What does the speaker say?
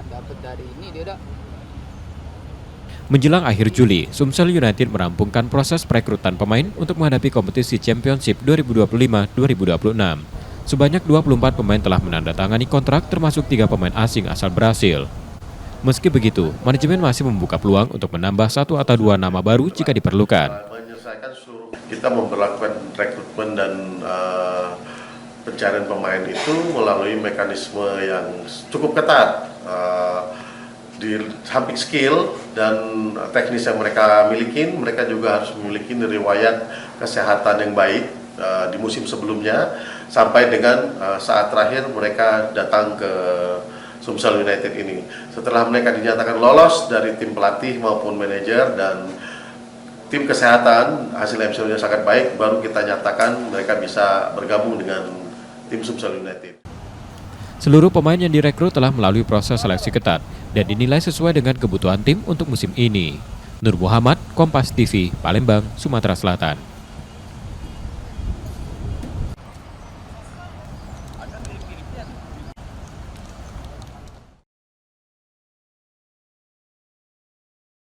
dapat dari ini dia udah. Menjelang akhir Juli, Sumsel United merampungkan proses perekrutan pemain untuk menghadapi kompetisi Championship 2025-2026. Sebanyak 24 pemain telah menandatangani kontrak termasuk 3 pemain asing asal Brasil. Meski begitu, manajemen masih membuka peluang untuk menambah 1 atau 2 nama baru jika diperlukan. Kita memperlakukan rekrutmen dan pencarian pemain itu melalui mekanisme yang cukup ketat. Di samping skill dan teknis yang mereka miliki, mereka juga harus memiliki riwayat kesehatan yang baik di musim sebelumnya sampai dengan saat terakhir mereka datang ke Sumsel United ini. Setelah mereka dinyatakan lolos dari tim pelatih maupun manajer dan tim kesehatan, hasil MCO-nya sangat baik, baru kita nyatakan mereka bisa bergabung dengan tim Sumsel United. Seluruh pemain yang direkrut telah melalui proses seleksi ketat dan dinilai sesuai dengan kebutuhan tim untuk musim ini. Nur Muhammad, Kompas TV, Palembang, Sumatera Selatan.